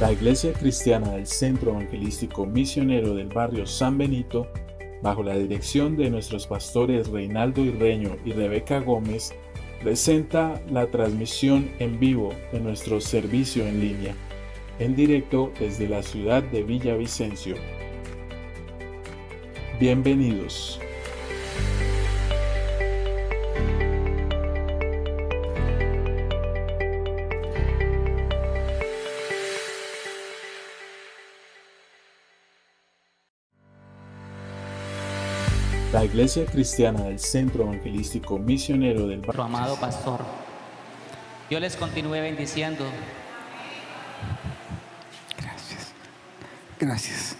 La Iglesia Cristiana del Centro Evangelístico Misionero del barrio San Benito, bajo la dirección de nuestros pastores Reinaldo Irreño y Rebeca Gómez, presenta la transmisión en vivo de nuestro servicio en línea, en directo desde la ciudad de Villavicencio. Bienvenidos. La Iglesia Cristiana del Centro Evangelístico Misionero del Nuestro amado pastor. Dios les continúe bendiciendo. Gracias. Gracias.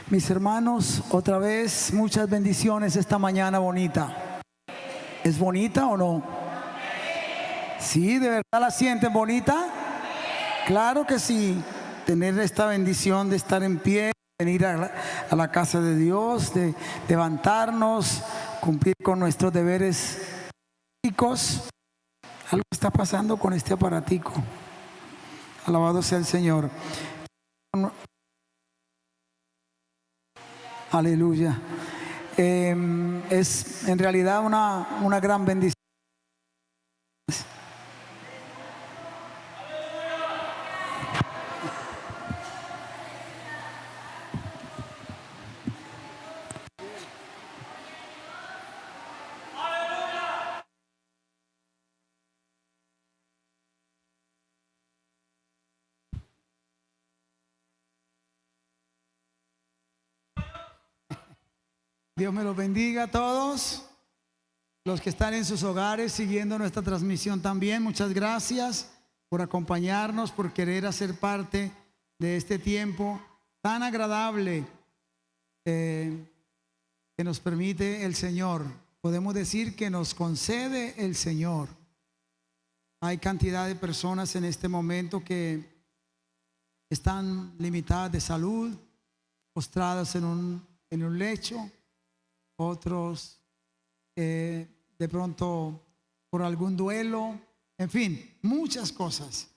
Mis hermanos, otra vez muchas bendiciones esta mañana bonita. ¿Es bonita o no? ¿Sí? ¿De verdad la sienten bonita? Claro que sí. Tener esta bendición de estar en pie, venir a la casa de Dios, de levantarnos, cumplir con nuestros deberes físicos. Algo está pasando con este aparatico. Alabado sea el Señor. Aleluya. Es en realidad una gran bendición. Dios me los bendiga a todos los que están en sus hogares siguiendo nuestra transmisión también. Muchas gracias por acompañarnos, por querer hacer parte de este tiempo tan agradable que nos permite el Señor. Podemos decir que nos concede el Señor. Hay cantidad de personas en este momento que están limitadas de salud, postradas en un lecho. Otros de pronto por algún duelo, en fin, muchas cosas.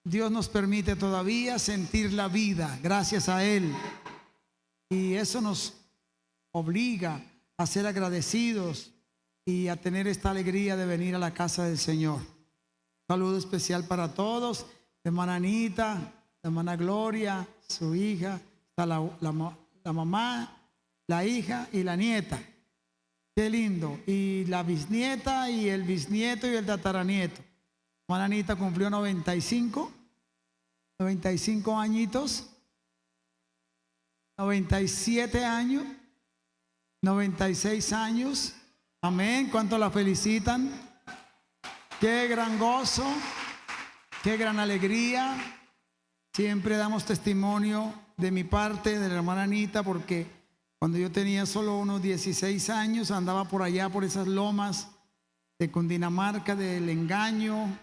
Dios nos permite todavía sentir la vida gracias a Él, y eso nos obliga a ser agradecidos y a tener esta alegría de venir a la casa del Señor. Un saludo especial para todos, la hermana Anita, la hermana Gloria, su hija, está la mamá, la hija y la nieta. Qué lindo. Y la bisnieta y el bisnieto y el tataranieto. Hermana Anita cumplió 95 añitos, 97 años, 96 años. Amén. ¿Cuánto la felicitan? Qué gran gozo, qué gran alegría. Siempre damos testimonio de mi parte, de la hermana Anita, porque cuando yo tenía solo unos 16 años, andaba por allá, por esas lomas de Cundinamarca, del Engaño,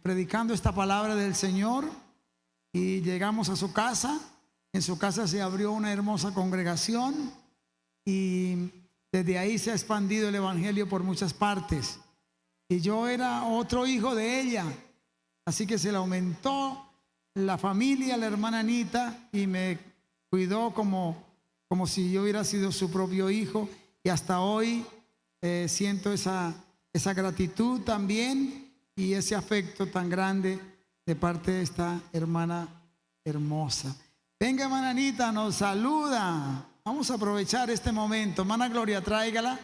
predicando esta palabra del Señor, y llegamos a su casa. En su casa se abrió una hermosa congregación y desde ahí se ha expandido el Evangelio por muchas partes. Y yo era otro hijo de ella, así que se le aumentó la familia, la hermana Anita, y me cuidó como si yo hubiera sido su propio hijo, y hasta hoy siento esa gratitud también y ese afecto tan grande de parte de esta hermana hermosa. Venga, hermana Anita, nos saluda. Vamos a aprovechar este momento. Hermana Gloria, tráigala.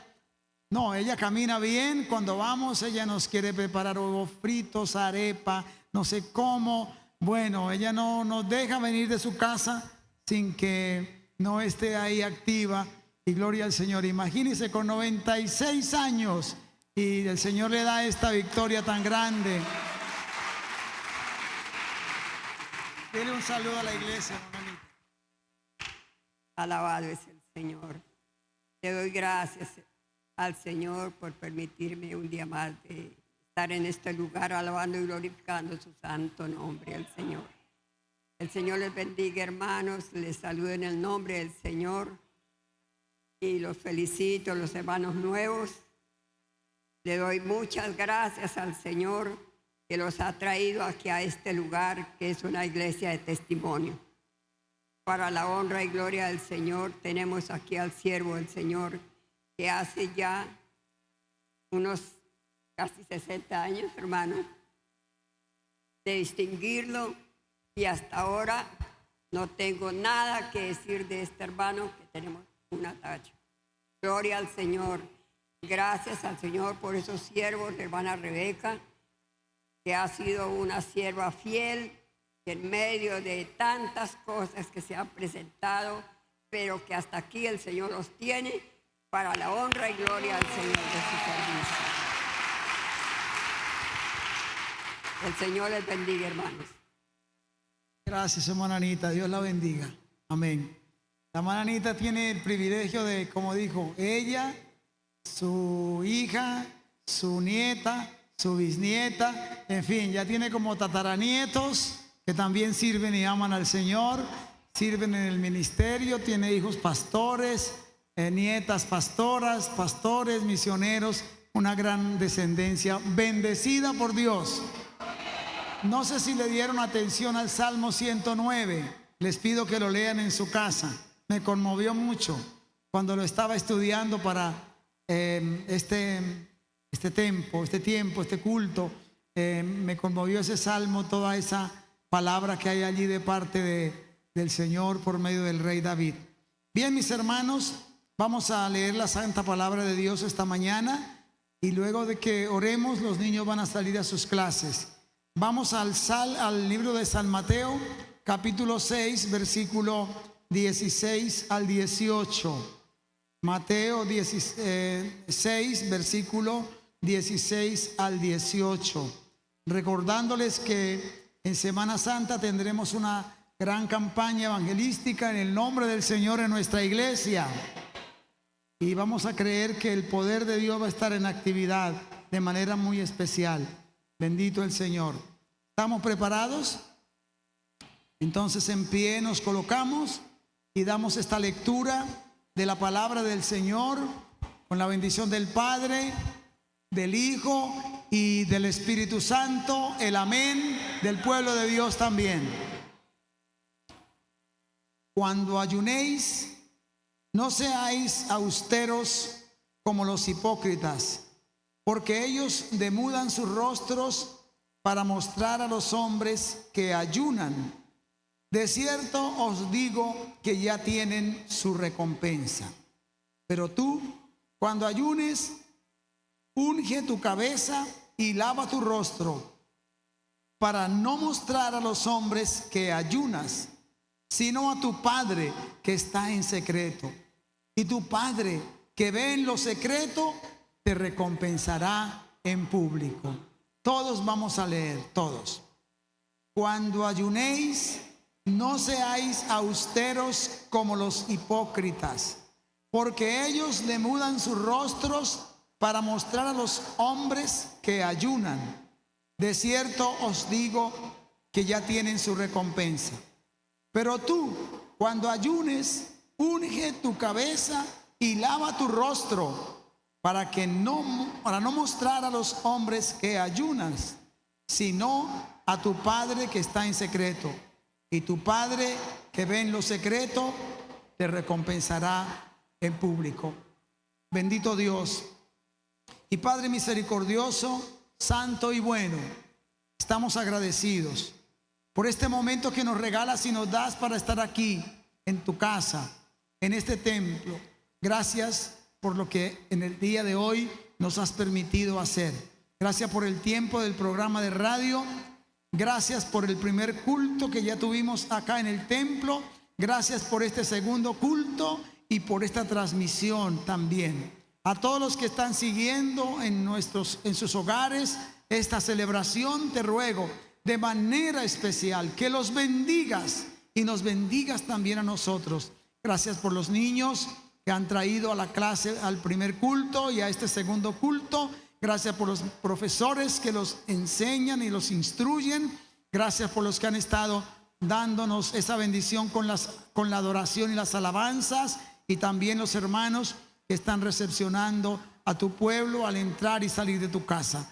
No, ella camina bien. Cuando vamos, ella nos quiere preparar huevos fritos, arepa, no sé cómo. Bueno, ella no nos deja venir de su casa sin que no esté ahí activa, y gloria al Señor. Imagínense, con 96 años, y el Señor le da esta victoria tan grande. Dele un saludo a la iglesia, hermanita. Alabado es el Señor. Le doy gracias al Señor por permitirme un día más de estar en este lugar alabando y glorificando su santo nombre, el Señor. El Señor les bendiga, hermanos. Les saludo en el nombre del Señor y los felicito, los hermanos nuevos. Le doy muchas gracias al Señor que los ha traído aquí a este lugar, que es una iglesia de testimonio. Para la honra y gloria del Señor, tenemos aquí al siervo del Señor, que hace ya unos casi 60 años, hermano, de distinguirlo, y hasta ahora no tengo nada que decir de este hermano, que tenemos una tacha. Gloria al Señor. Gracias al Señor por esos siervos de hermana Rebeca, que ha sido una sierva fiel en medio de tantas cosas que se han presentado, pero que hasta aquí el Señor los tiene para la honra y gloria del Señor de su servicio. El Señor les bendiga, hermanos. Gracias, hermana Anita. Dios la bendiga. Amén. La hermana Anita tiene el privilegio de, como dijo, ella, su hija, su nieta, su bisnieta, en fin, ya tiene como tataranietos que también sirven y aman al Señor, sirven en el ministerio, tiene hijos pastores, nietas pastoras, pastores, misioneros, una gran descendencia bendecida por Dios. No sé si le dieron atención al Salmo 109, les pido que lo lean en su casa, me conmovió mucho cuando lo estaba estudiando para este culto, me conmovió ese salmo, toda esa palabra que hay allí de parte del Señor por medio del rey David. Bien, mis hermanos, vamos a leer la santa palabra de Dios esta mañana, y luego de que oremos, los niños van a salir a sus clases. Vamos al libro de San Mateo, capítulo 6, versículo 16 al 18. Mateo 6, versículo 16 al 18. Recordándoles que en Semana Santa tendremos una gran campaña evangelística en el nombre del Señor en nuestra iglesia. Y vamos a creer que el poder de Dios va a estar en actividad de manera muy especial. Bendito el Señor. ¿Estamos preparados? Entonces en pie nos colocamos y damos esta lectura de la palabra del Señor con la bendición del Padre, del Hijo y del Espíritu Santo. El amén del pueblo de Dios también. Cuando ayunéis, no seáis austeros como los hipócritas, porque ellos demudan sus rostros para mostrar a los hombres que ayunan. De cierto os digo que ya tienen su recompensa. Pero tú, cuando ayunes, unge tu cabeza y lava tu rostro, para no mostrar a los hombres que ayunas, sino a tu Padre que está en secreto. Y tu Padre que ve en lo secreto te recompensará en público. Todos vamos a leer, todos. Cuando ayunéis, no seáis austeros como los hipócritas, porque ellos demudan sus rostros para mostrar a los hombres que ayunan. De cierto os digo que ya tienen su recompensa. Pero tú, cuando ayunes, unge tu cabeza y lava tu rostro, para no mostrar a los hombres que ayunas, sino a tu Padre que está en secreto. Y tu Padre que ve en lo secreto te recompensará en público. Bendito Dios y Padre misericordioso, santo y bueno, estamos agradecidos por este momento que nos regalas y nos das para estar aquí en tu casa, en este templo. Gracias por lo que en el día de hoy nos has permitido hacer. Gracias por el tiempo del programa de radio. Gracias por el primer culto que ya tuvimos acá en el templo. Gracias por este segundo culto y por esta transmisión también. A todos los que están siguiendo en sus hogares esta celebración, te ruego de manera especial que los bendigas y nos bendigas también a nosotros. Gracias por los niños que han traído a la clase al primer culto y a este segundo culto. Gracias por los profesores que los enseñan y los instruyen. Gracias por los que han estado dándonos esa bendición con la adoración y las alabanzas, y también los hermanos que están recepcionando a tu pueblo al entrar y salir de tu casa.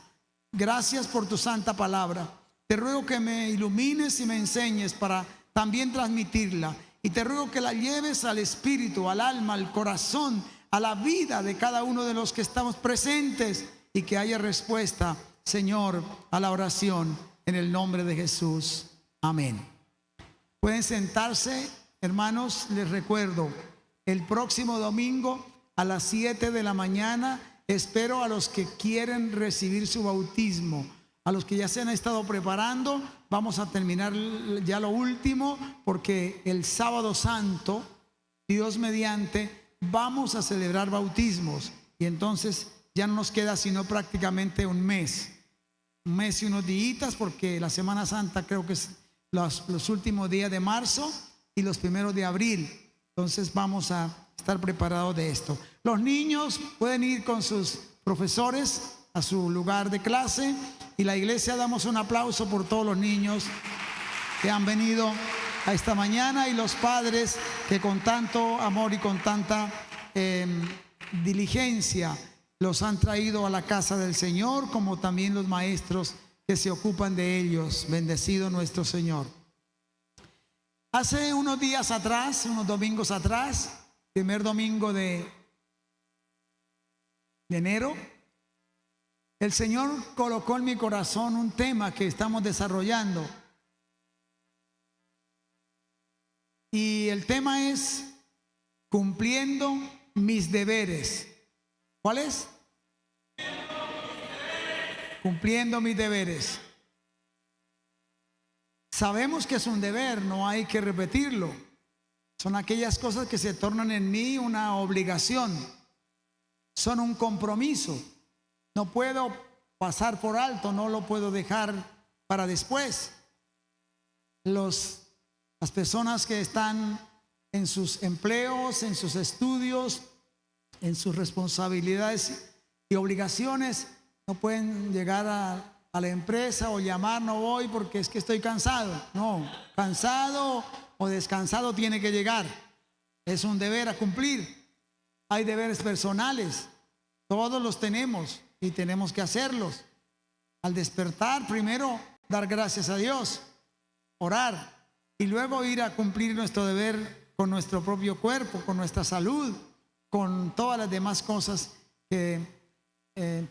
gracias por tu santa palabra. Te ruego que me ilumines y me enseñes para también transmitirla. Y te ruego que la lleves al espíritu, al alma, al corazón, a la vida de cada uno de los que estamos presentes, y que haya respuesta, Señor, a la oración en el nombre de Jesús. Amén. Pueden sentarse, hermanos. Les recuerdo, el próximo domingo a las 7 de la mañana espero a los que quieren recibir su bautismo. A los que ya se han estado preparando, vamos a terminar ya lo último, porque el sábado santo, Dios mediante, vamos a celebrar bautismos. Y entonces ya no nos queda sino prácticamente un mes y unos días, porque la Semana Santa creo que es los últimos días de marzo y los primeros de abril. Entonces vamos a estar preparados de esto. Los niños pueden ir con sus profesores a su lugar de clase, y la iglesia damos un aplauso por todos los niños que han venido a esta mañana, y los padres que con tanto amor y con tanta diligencia los han traído a la casa del Señor, como también los maestros que se ocupan de ellos. Bendecido nuestro Señor. Hace unos días atrás, unos domingos atrás, primer domingo de enero, el Señor colocó en mi corazón un tema que estamos desarrollando. Y el tema es cumpliendo mis deberes. ¿Cuál es? Cumpliendo mis deberes. Sabemos que es un deber, no hay que repetirlo. Son aquellas cosas que se tornan en mí una obligación. Son un compromiso. No puedo pasar por alto, no lo puedo dejar para después. Las personas que están en sus empleos, en sus estudios, en sus responsabilidades y obligaciones, no pueden llegar a la empresa o llamar: no voy porque es que estoy cansado. No, cansado o descansado tiene que llegar. Es un deber a cumplir. Hay deberes personales, todos los tenemos y tenemos que hacerlos. Al despertar, primero dar gracias a Dios, orar, y luego ir a cumplir nuestro deber con nuestro propio cuerpo, con nuestra salud, con todas las demás cosas que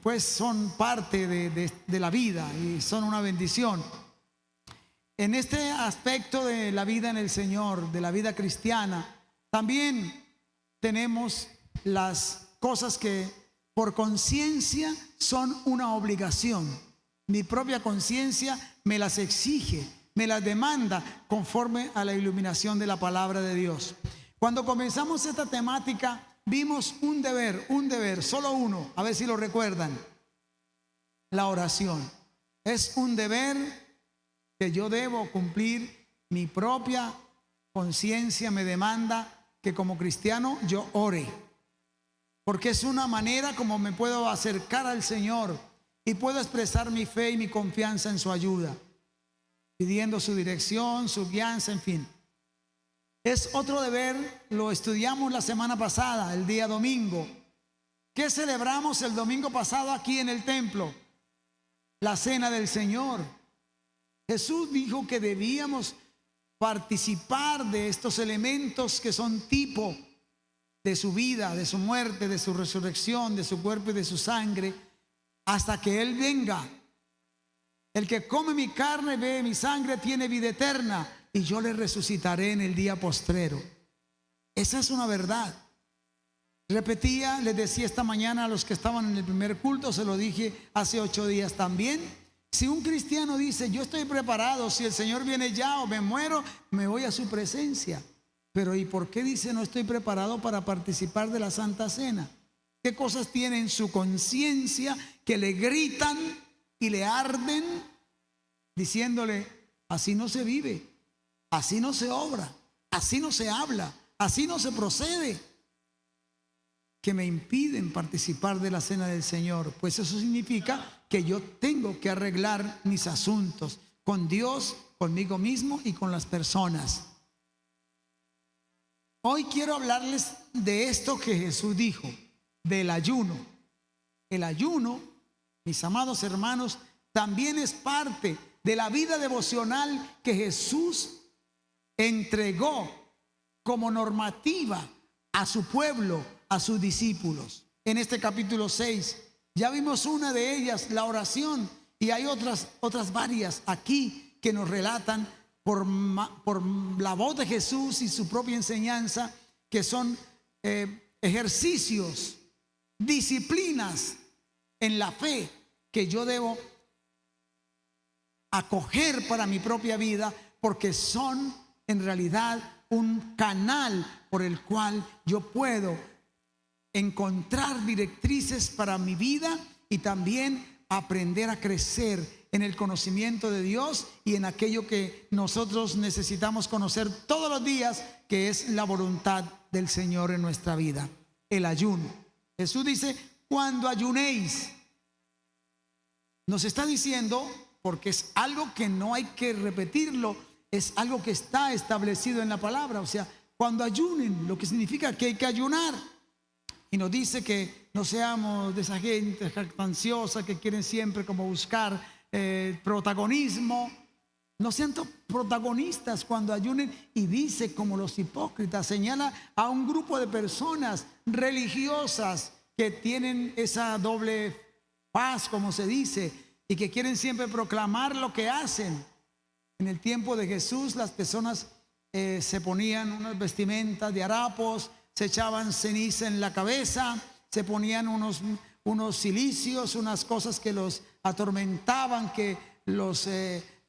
pues son parte de la vida y son una bendición. En este aspecto de la vida en el Señor, de la vida cristiana, también tenemos las cosas que por conciencia son una obligación. Mi propia conciencia me las exige, me las demanda conforme a la iluminación de la palabra de Dios. Cuando comenzamos esta temática, vimos un deber, solo uno, a ver si lo recuerdan: la oración. Es un deber que yo debo cumplir. Mi propia conciencia me demanda que como cristiano yo ore, porque es una manera como me puedo acercar al Señor y puedo expresar mi fe y mi confianza en su ayuda, pidiendo su dirección, su guianza, en fin. Es otro deber, lo estudiamos la semana pasada, el día domingo. ¿Qué celebramos el domingo pasado aquí en el templo? La cena del Señor. Jesús dijo que debíamos participar de estos elementos que son tipo de su vida, de su muerte, de su resurrección, de su cuerpo y de su sangre, hasta que Él venga. El que come mi carne, bebe mi sangre, tiene vida eterna, y yo le resucitaré en el día postrero. Esa es una verdad. Repetía, les decía esta mañana a los que estaban en el primer culto, se lo dije hace 8 días también. Si un cristiano dice: yo estoy preparado, si el Señor viene ya o me muero, me voy a su presencia. Pero ¿y por qué dice no estoy preparado para participar de la Santa Cena? ¿Qué cosas tiene en su conciencia que le gritan y le arden, diciéndole: así no se vive, así no se obra, así no se habla, así no se procede, que me impiden participar de la cena del Señor? Pues eso significa que yo tengo que arreglar mis asuntos con Dios, conmigo mismo y con las personas. Hoy quiero hablarles de esto que Jesús dijo, del ayuno. El ayuno, mis amados hermanos, también es parte de la vida devocional que Jesús entregó como normativa a su pueblo, a sus discípulos. En este capítulo 6 ya vimos una de ellas, la oración, y hay otras varias aquí que nos relatan por la voz de Jesús y su propia enseñanza, que son ejercicios, disciplinas en la fe que yo debo acoger para mi propia vida, porque son en realidad un canal por el cual yo puedo encontrar directrices para mi vida y también aprender a crecer en el conocimiento de Dios y en aquello que nosotros necesitamos conocer todos los días, que es la voluntad del Señor en nuestra vida, el ayuno. Jesús dice, cuando ayunéis, nos está diciendo, porque es algo que no hay que repetirlo, es algo que está establecido en la palabra, o sea, cuando ayunen, lo que significa que hay que ayunar. Y nos dice que no seamos de esa gente jactanciosa que quieren siempre como buscar protagonismo. No sean protagonistas cuando ayunen. Y dice, como los hipócritas, señala a un grupo de personas religiosas que tienen esa doble faz, como se dice, y que quieren siempre proclamar lo que hacen. En el tiempo de Jesús las personas se ponían unas vestimentas de harapos, se echaban ceniza en la cabeza, se ponían unos cilicios, unas cosas que los atormentaban, que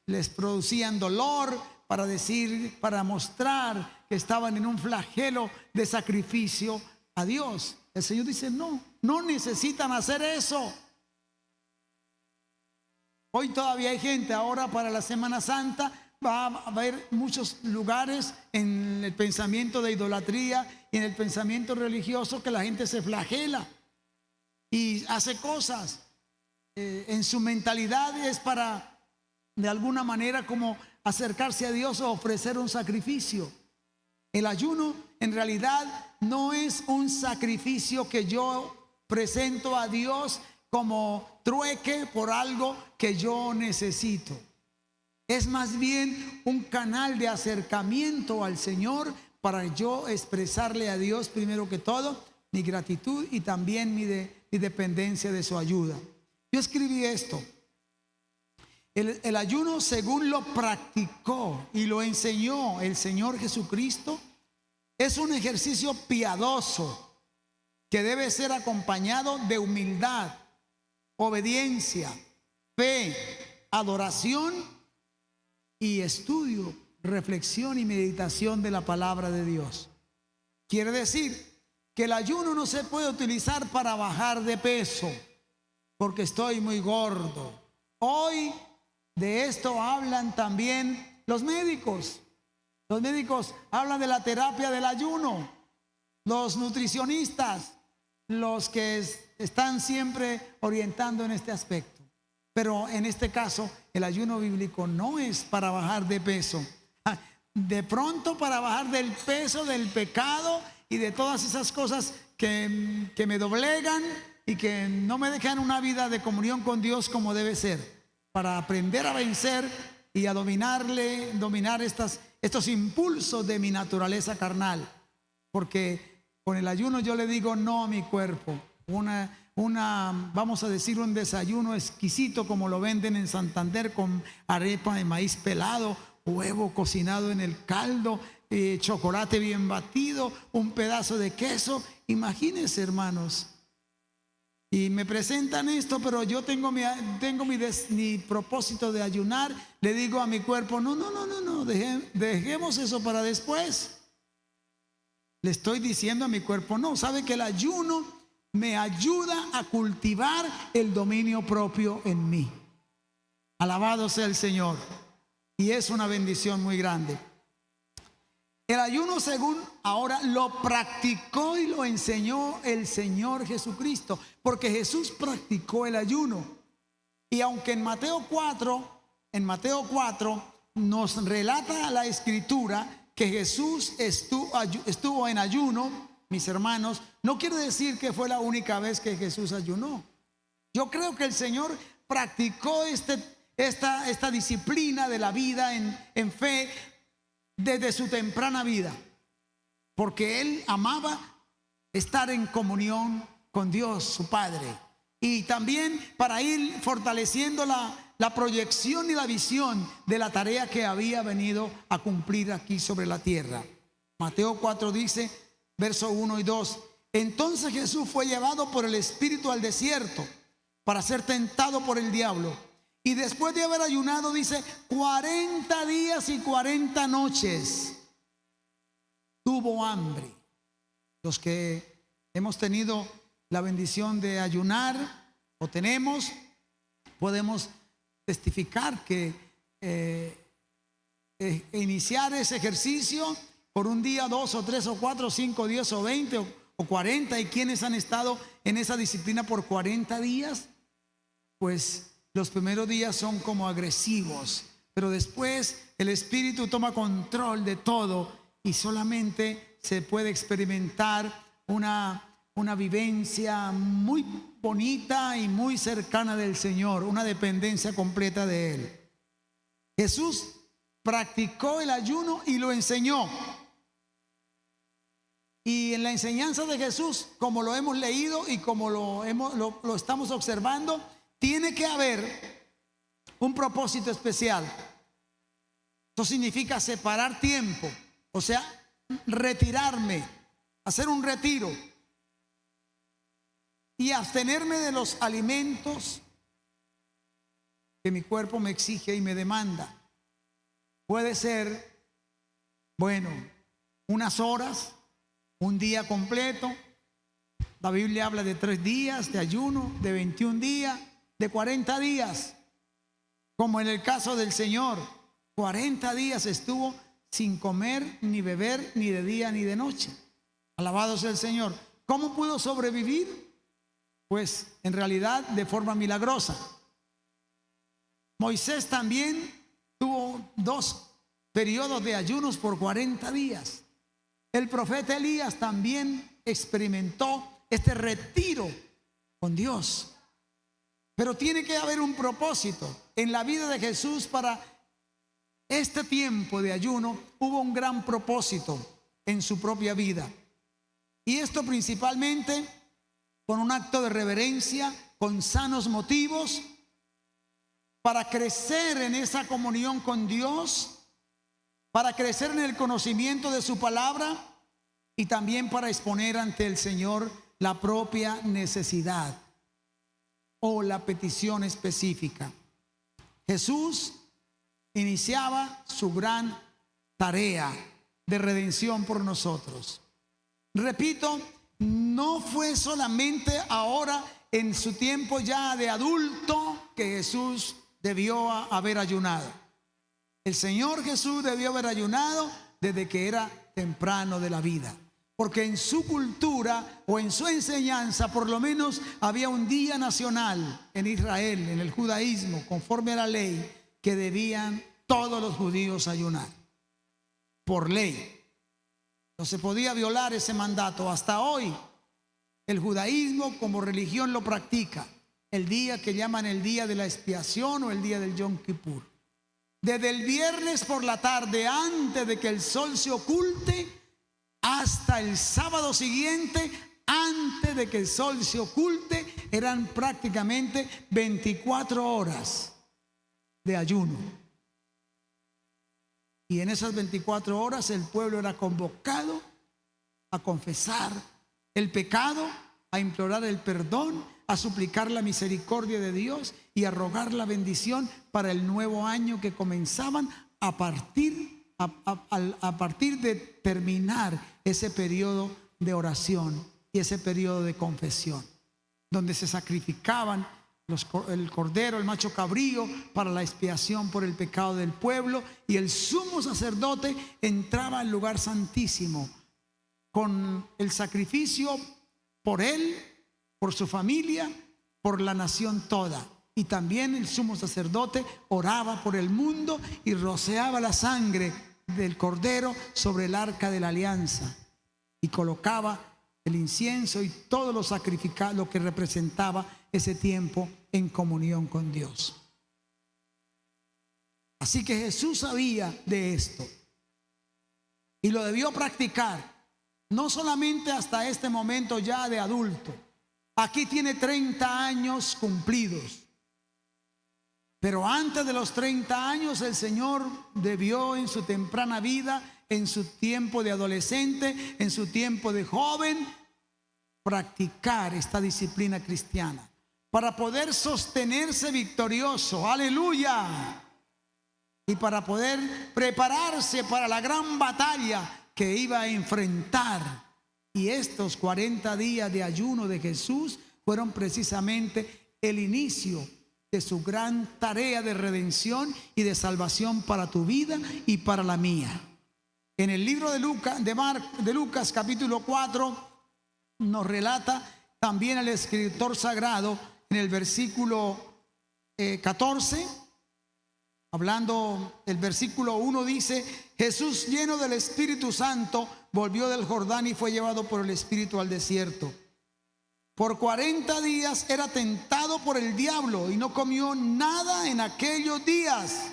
les producían dolor, para mostrar que estaban en un flagelo de sacrificio a Dios. El Señor dice, no necesitan hacer eso. Hoy todavía hay gente, ahora para la Semana Santa va a haber muchos lugares en el pensamiento de idolatría y en el pensamiento religioso que la gente se flagela y hace cosas. En su mentalidad es para, de alguna manera, como acercarse a Dios o ofrecer un sacrificio. El ayuno en realidad no es un sacrificio que yo presento a Dios como trueque por algo que yo necesito. Es más bien un canal de acercamiento al Señor para yo expresarle a Dios primero que todo mi gratitud y también mi dependencia de su ayuda. Yo escribí esto. El ayuno, según lo practicó y lo enseñó el Señor Jesucristo, es un ejercicio piadoso que debe ser acompañado de humildad, obediencia, fe, adoración y estudio, reflexión y meditación de la palabra de Dios. Quiere decir que el ayuno no se puede utilizar para bajar de peso, porque estoy muy gordo. Hoy de esto hablan también los médicos. Los médicos hablan de la terapia del ayuno. Los nutricionistas, los que están siempre orientando en este aspecto. Pero en este caso, el ayuno bíblico no es para bajar de peso. De pronto para bajar del peso del pecado y de todas esas cosas que me doblegan y que no me dejan una vida de comunión con Dios como debe ser. Para aprender a vencer y a dominar estos impulsos de mi naturaleza carnal. Porque con el ayuno yo le digo no a mi cuerpo. Vamos a decir, un desayuno exquisito como lo venden en Santander, con arepa de maíz pelado, huevo cocinado en el caldo, chocolate bien batido, un pedazo de queso. Imagínense, hermanos. Y me presentan esto, pero yo tengo mi propósito de ayunar. Le digo a mi cuerpo, no, dejemos eso para después. Le estoy diciendo a mi cuerpo, no, sabe que el ayuno me ayuda a cultivar el dominio propio en mí. Alabado sea el Señor. Y es una bendición muy grande. El ayuno, según ahora, lo practicó y lo enseñó el Señor Jesucristo, porque Jesús practicó el ayuno. Y aunque en Mateo 4 nos relata la Escritura que Jesús estuvo en ayuno, mis hermanos, no quiere decir que fue la única vez que Jesús ayunó. Yo creo que el Señor practicó esta disciplina de la vida en fe desde su temprana vida, porque él amaba estar en comunión con Dios, su Padre, y también para ir fortaleciendo la proyección y la visión de la tarea que había venido a cumplir aquí sobre la tierra. Mateo 4 dice, verso 1 y 2, entonces Jesús fue llevado por el Espíritu al desierto para ser tentado por el diablo. Y después de haber ayunado, dice, 40 días y 40 noches, tuvo hambre. Los que hemos tenido la bendición de ayunar, o podemos testificar que iniciar ese ejercicio por un día, 2 o 3 o 4 o 5, 10 o 20 o 40, y quienes han estado en esa disciplina por 40 días, pues los primeros días son como agresivos, pero después el Espíritu toma control de todo y solamente se puede experimentar una vivencia muy bonita y muy cercana del Señor, una dependencia completa de Él. Jesús practicó el ayuno y lo enseñó. Y en la enseñanza de Jesús, como lo hemos leído y como lo estamos observando, tiene que haber un propósito especial. Eso significa separar tiempo, o sea, retirarme, hacer un retiro y abstenerme de los alimentos que mi cuerpo me exige y me demanda. Puede ser, bueno, unas horas, un día completo. La Biblia habla de 3 días de ayuno, de 21 días, de 40 días, como en el caso del Señor. 40 días estuvo sin comer ni beber, ni de día ni de noche. Alabado sea el Señor. ¿Cómo pudo sobrevivir? Pues en realidad de forma milagrosa. Moisés también tuvo 2 periodos de ayunos por 40 días. El profeta Elías también experimentó este retiro con Dios. Pero tiene que haber un propósito. En la vida de Jesús para este tiempo de ayuno hubo un gran propósito en su propia vida. Y esto principalmente con un acto de reverencia, con sanos motivos, para crecer en esa comunión con Dios, para crecer en el conocimiento de su palabra y también para exponer ante el Señor la propia necesidad o la petición específica. Jesús iniciaba su gran tarea de redención por nosotros. Repito, no fue solamente ahora en su tiempo ya de adulto que Jesús debió haber ayunado. El Señor Jesús debió haber ayunado desde que era temprano de la vida, porque en su cultura o en su enseñanza por lo menos había un día nacional en Israel, en el judaísmo, conforme a la ley, que debían todos los judíos ayunar, por ley. No se podía violar ese mandato. Hasta hoy el judaísmo como religión lo practica, el día que llaman el día de la expiación o el día del Yom Kippur. Desde el viernes por la tarde, antes de que el sol se oculte, hasta el sábado siguiente, antes de que el sol se oculte, eran prácticamente 24 horas de ayuno. Y en esas 24 horas el pueblo era convocado a confesar el pecado, a implorar el perdón, a suplicar la misericordia de Dios y a rogar la bendición para el nuevo año que comenzaban a partir de terminar ese periodo de oración y ese periodo de confesión, donde se sacrificaban el cordero, el macho cabrío, para la expiación por el pecado del pueblo, y el sumo sacerdote entraba al lugar santísimo con el sacrificio por él, por su familia, por la nación toda. Y también el sumo sacerdote oraba por el mundo y rociaba la sangre del cordero sobre el arca de la alianza y colocaba el incienso y todo lo sacrificado, lo que representaba ese tiempo en comunión con Dios. Así que Jesús sabía de esto y lo debió practicar, no solamente hasta este momento ya de adulto. Aquí tiene 30 años cumplidos. Pero antes de los 30 años el Señor debió en su temprana vida, en su tiempo de adolescente, en su tiempo de joven, practicar esta disciplina cristiana para poder sostenerse victorioso. Aleluya. Y para poder prepararse para la gran batalla que iba a enfrentar. Y estos 40 días de ayuno de Jesús fueron precisamente el inicio de su gran tarea de redención y de salvación para tu vida y para la mía. En el libro de Lucas capítulo 4 nos relata también el escritor sagrado en el versículo 14, hablando, el versículo 1 dice: Jesús, lleno del Espíritu Santo, volvió del Jordán y fue llevado por el Espíritu al desierto. Por 40 días era tentado por el diablo y no comió nada en aquellos días,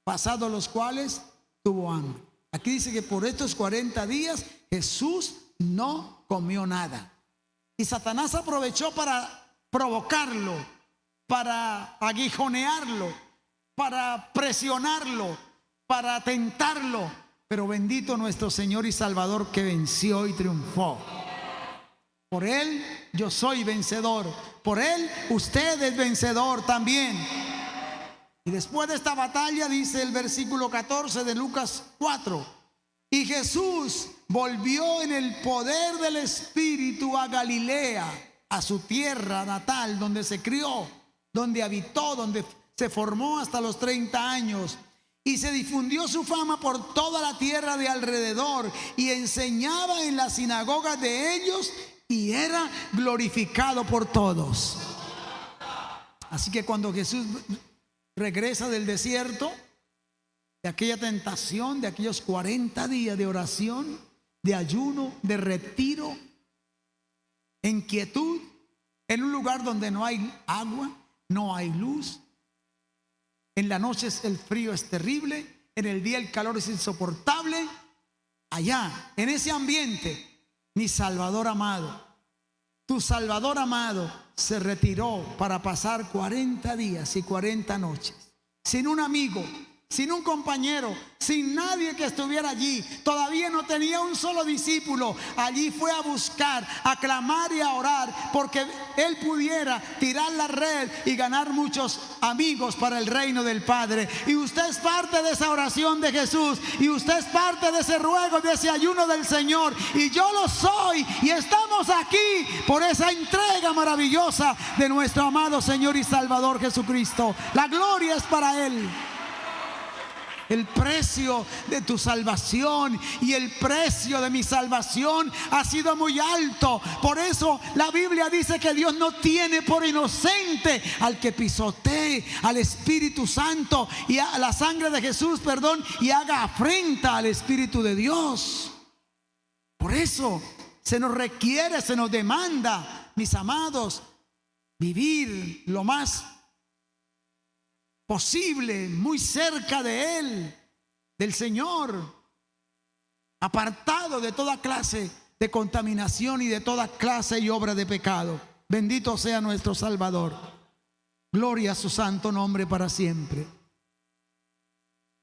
pasados los cuales tuvo hambre. Aquí dice que por estos 40 días Jesús no comió nada. Y Satanás aprovechó para provocarlo, para aguijonearlo, para presionarlo, para tentarlo. Pero bendito nuestro Señor y Salvador, que venció y triunfó. Por Él yo soy vencedor. Por Él usted es vencedor también. Y después de esta batalla dice el versículo 14 de Lucas 4: y Jesús volvió en el poder del Espíritu a Galilea, a su tierra natal, donde se crió, donde habitó, donde se formó hasta los 30 años. Y se difundió su fama por toda la tierra de alrededor, y enseñaba en las sinagogas de ellos, y era glorificado por todos. Así que cuando Jesús regresa del desierto, de aquella tentación, de aquellos 40 días de oración, de ayuno, de retiro, en quietud, en un lugar donde no hay agua, no hay luz. En la noche el frío es terrible, en el día el calor es insoportable. Allá, en ese ambiente, mi Salvador amado, tu Salvador amado, se retiró para pasar 40 días y 40 noches, sin un amigo, sin un compañero, sin nadie que estuviera allí. Todavía no tenía un solo discípulo. Allí fue a buscar, a clamar y a orar, porque él pudiera tirar la red y ganar muchos amigos para el reino del Padre. Y usted es parte de esa oración de Jesús, y usted es parte de ese ruego, de ese ayuno del Señor, y yo lo soy. Y estamos aquí por esa entrega maravillosa de nuestro amado Señor y Salvador Jesucristo. La gloria es para Él. El precio de tu salvación y el precio de mi salvación ha sido muy alto. Por eso la Biblia dice que Dios no tiene por inocente al que pisotee al Espíritu Santo y a la sangre de Jesús, y haga afrenta al Espíritu de Dios. Por eso se nos requiere, se nos demanda, mis amados, vivir lo más posible muy cerca de Él, del Señor, apartado de toda clase de contaminación y de toda clase y obra de pecado. Bendito sea nuestro Salvador. Gloria a su santo nombre para siempre.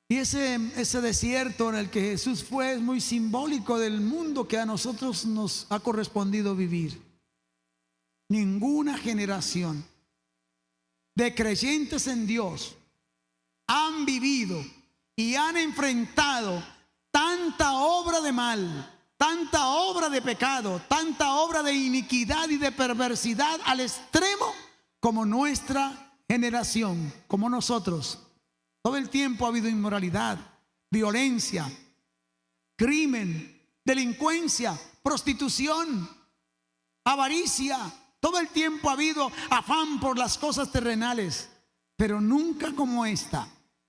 Y ese desierto en el que Jesús fue es muy simbólico del mundo que a nosotros nos ha correspondido vivir. Ninguna generación de creyentes en Dios han vivido y han enfrentado tanta obra de mal, tanta obra de pecado, tanta obra de iniquidad y de perversidad al extremo como nuestra generación, como nosotros. Todo el tiempo ha habido inmoralidad, violencia, crimen, delincuencia, prostitución, avaricia. Todo el tiempo ha habido afán por las cosas terrenales, pero nunca como esta.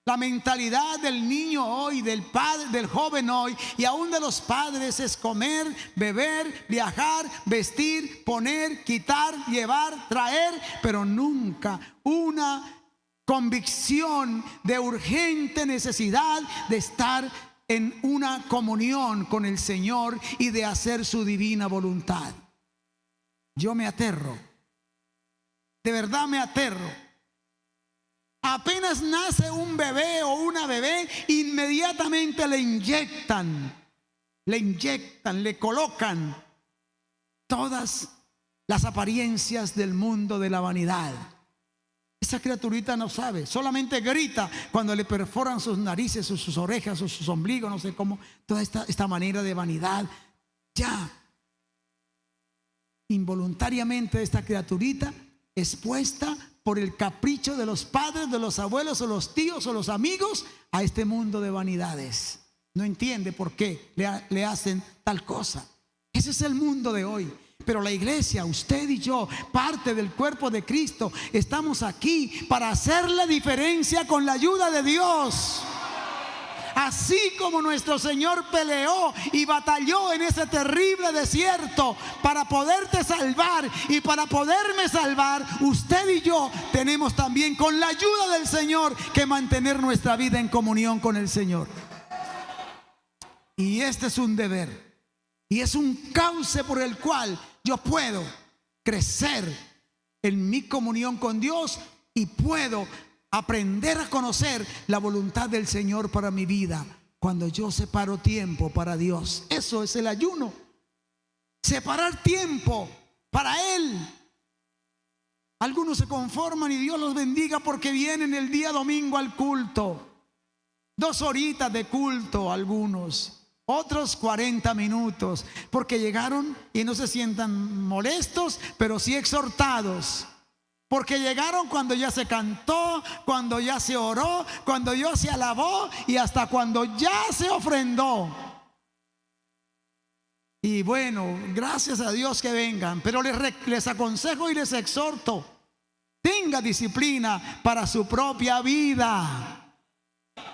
La mentalidad del niño hoy, del padre, del joven hoy y aún de los padres es comer, beber, viajar, vestir, poner, quitar, llevar, traer, pero nunca una convicción de urgente necesidad de estar en una comunión con el Señor y de hacer su divina voluntad. Yo me aterro, de verdad me aterro. Apenas nace un bebé o una bebé, inmediatamente le inyectan, le colocan todas las apariencias del mundo de la vanidad. Esa criaturita no sabe, solamente grita cuando le perforan sus narices, sus orejas, sus ombligos, no sé cómo, toda esta manera de vanidad. Ya, involuntariamente esta criaturita expuesta por el capricho de los padres, de los abuelos o los tíos o los amigos a este mundo de vanidades. No entiende por qué le hacen tal cosa. Ese es el mundo de hoy. Pero la iglesia, usted y yo, parte del cuerpo de Cristo, estamos aquí para hacer la diferencia con la ayuda de Dios. Así como nuestro Señor peleó y batalló en ese terrible desierto para poderte salvar y para poderme salvar, usted y yo tenemos también, con la ayuda del Señor, que mantener nuestra vida en comunión con el Señor. Y este es un deber y es un cauce por el cual yo puedo crecer en mi comunión con Dios y puedo aprender a conocer la voluntad del Señor para mi vida. Cuando yo separo tiempo para Dios, eso es el ayuno. Separar tiempo para Él. Algunos se conforman y Dios los bendiga porque vienen el día domingo al culto. 2 horitas de culto algunos. Otros 40 minutos porque llegaron y no se sientan molestos, pero sí exhortados. Porque llegaron cuando ya se cantó, cuando ya se oró, cuando ya se alabó y hasta cuando ya se ofrendó. Y bueno, gracias a Dios que vengan, pero les aconsejo y les exhorto, tenga disciplina para su propia vida,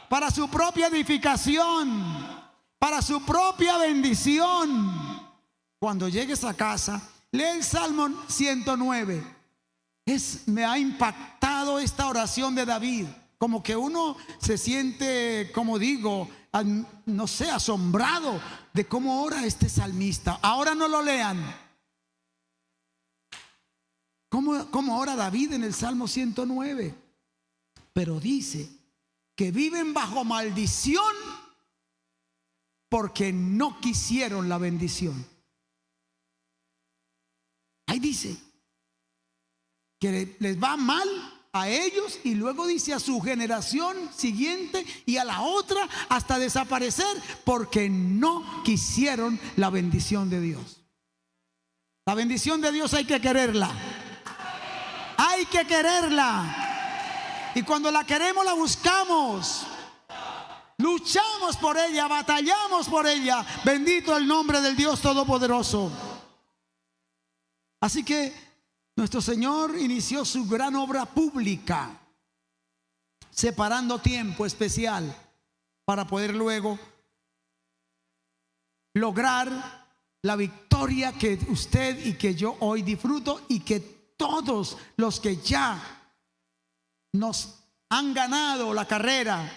para su propia edificación, para su propia bendición. Cuando llegues a casa, lee el Salmo 109. Me ha impactado esta oración de David. Como que uno se siente, como digo, no sé, asombrado de cómo ora este salmista. Ahora no lo lean. ¿Cómo ora David en el Salmo 109? Pero dice que viven bajo maldición porque no quisieron la bendición. Ahí dice que les va mal a ellos y luego dice a su generación siguiente y a la otra hasta desaparecer porque no quisieron la bendición de Dios. La bendición de Dios hay que quererla. Hay que quererla. Y cuando la queremos la buscamos. Luchamos por ella, batallamos por ella. Bendito el nombre del Dios Todopoderoso. Así que nuestro Señor inició su gran obra pública, separando tiempo especial para poder luego lograr la victoria que usted y que yo hoy disfruto y que todos los que ya nos han ganado la carrera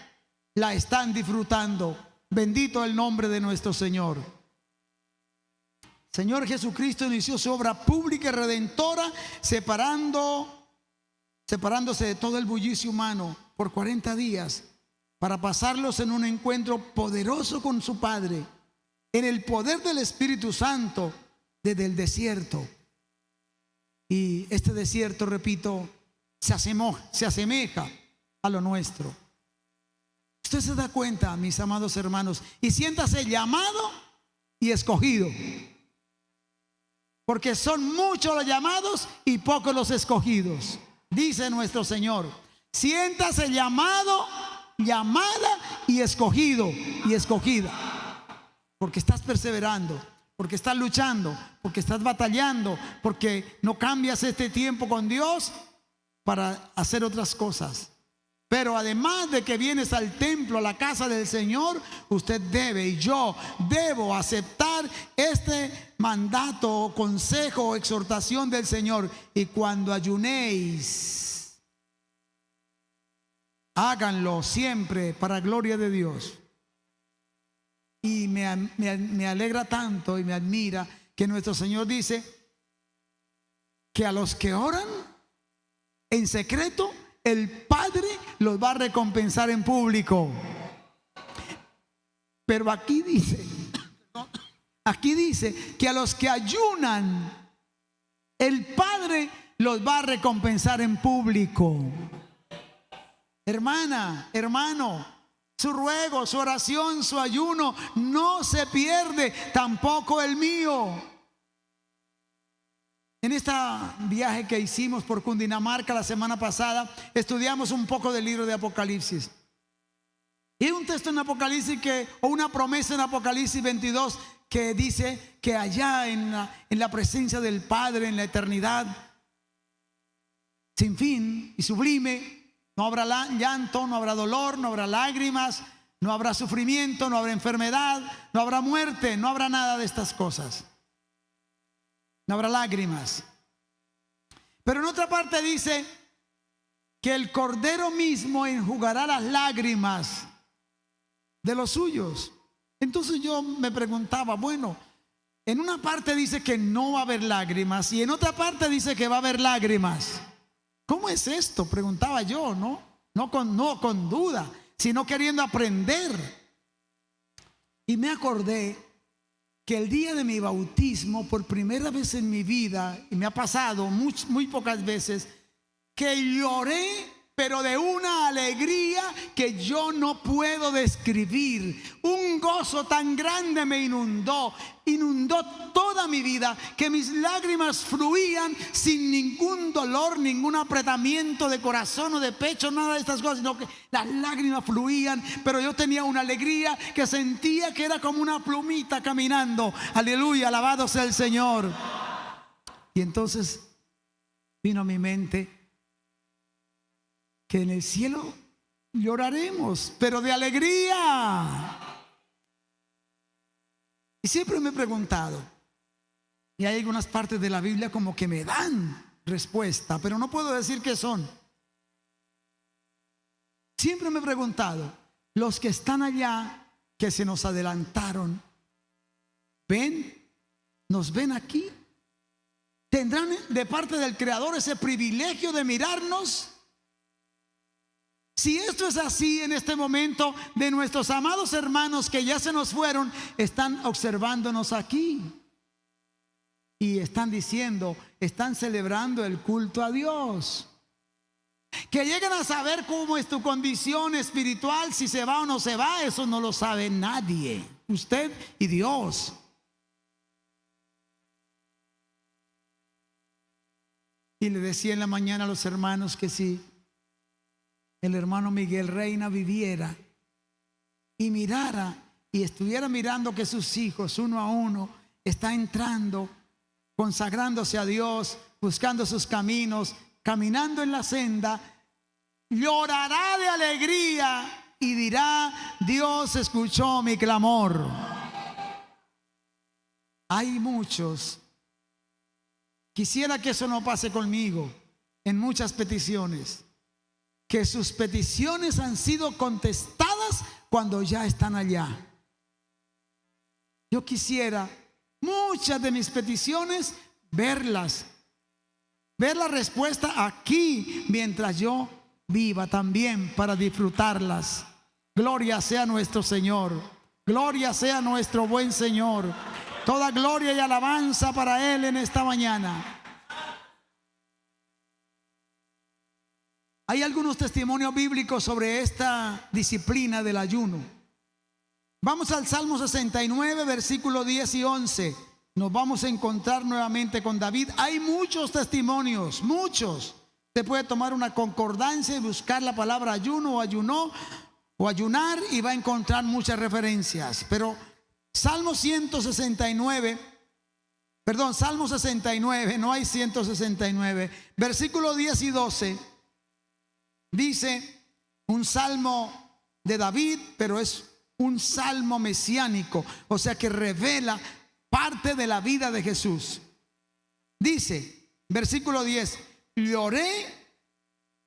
la están disfrutando. Bendito el nombre de nuestro Señor. Señor Jesucristo inició su obra pública y redentora separándose de todo el bullicio humano por 40 días para pasarlos en un encuentro poderoso con su Padre en el poder del Espíritu Santo desde el desierto. Y este desierto, repito, se asemeja a lo nuestro. Usted se da cuenta, mis amados hermanos, y siéntase llamado y escogido. Porque son muchos los llamados y pocos los escogidos. Dice nuestro Señor, siéntase llamado, llamada y escogido y escogida. Porque estás perseverando, porque estás luchando, porque estás batallando, porque no cambias este tiempo con Dios para hacer otras cosas. Pero además de que vienes al templo, a la casa del Señor, usted debe, y yo debo aceptar este mandato, consejo o exhortación del Señor. Y cuando ayunéis, háganlo siempre para gloria de Dios. Y me alegra tanto y me admira que nuestro Señor dice que a los que oran en secreto, el Padre los va a recompensar en público. Pero aquí dice que a los que ayunan, el Padre los va a recompensar en público. Hermana, hermano, su ruego, su oración, su ayuno no se pierde, tampoco el mío. En este viaje que hicimos por Cundinamarca la semana pasada, estudiamos un poco del libro de Apocalipsis. Y hay un texto en Apocalipsis o una promesa en Apocalipsis 22 que dice que allá en la presencia del Padre, en la eternidad sin fin y sublime, no habrá llanto, no habrá dolor, no habrá lágrimas, no habrá sufrimiento, no habrá enfermedad, no habrá muerte, no habrá nada de estas cosas. No habrá lágrimas. Pero en otra parte dice que el Cordero mismo enjugará las lágrimas de los suyos. Entonces yo me preguntaba, bueno, en una parte dice que no va a haber lágrimas y en otra parte dice que va a haber lágrimas. ¿Cómo es esto? Preguntaba yo, no con duda, sino queriendo aprender. Y me acordé que el día de mi bautismo, por primera vez en mi vida, y me ha pasado muy pocas veces, que lloré, pero de una alegría que yo no puedo describir. Un gozo tan grande me inundó toda mi vida, que mis lágrimas fluían sin ningún dolor, ningún apretamiento de corazón o de pecho, nada de estas cosas, sino que las lágrimas fluían, pero yo tenía una alegría que sentía que era como una plumita caminando. Aleluya, alabado sea el Señor. Y entonces vino a mi mente que en el cielo lloraremos, pero de alegría. Y siempre me he preguntado, y hay algunas partes de la Biblia como que me dan respuesta, pero no puedo decir qué son. Siempre me he preguntado, los que están allá, que se nos adelantaron, nos ven aquí, ¿tendrán de parte del Creador ese privilegio de mirarnos? Si esto es así en este momento, de nuestros amados hermanos que ya se nos fueron, están observándonos aquí y están diciendo, están celebrando el culto a Dios. Que lleguen a saber cómo es tu condición espiritual, si se va o no se va, eso no lo sabe nadie, usted y Dios. Y le decía en la mañana a los hermanos que si el hermano Miguel Reina viviera y mirara y estuviera mirando que sus hijos uno a uno están entrando, consagrándose a Dios, buscando sus caminos, caminando en la senda, llorará de alegría y dirá, Dios escuchó mi clamor. Hay muchos, quisiera que eso no pase conmigo, en muchas peticiones, que sus peticiones han sido contestadas cuando ya están allá. Yo quisiera muchas de mis peticiones ver la respuesta aquí mientras yo viva también, para disfrutarlas. Gloria sea nuestro Señor, gloria sea nuestro buen Señor. Toda gloria y alabanza para Él en esta mañana. Hay algunos testimonios bíblicos sobre esta disciplina del ayuno. Vamos al Salmo 69, versículos 10 y 11. Nos vamos a encontrar nuevamente con David. Hay muchos testimonios, muchos. Se puede tomar una concordancia y buscar la palabra ayuno o ayunó o ayunar y va a encontrar muchas referencias. Pero Salmo 69, no hay 169, versículos 10 y 12. Dice, un salmo de David, pero es un salmo mesiánico, o sea que revela parte de la vida de Jesús. Dice, versículo 10, lloré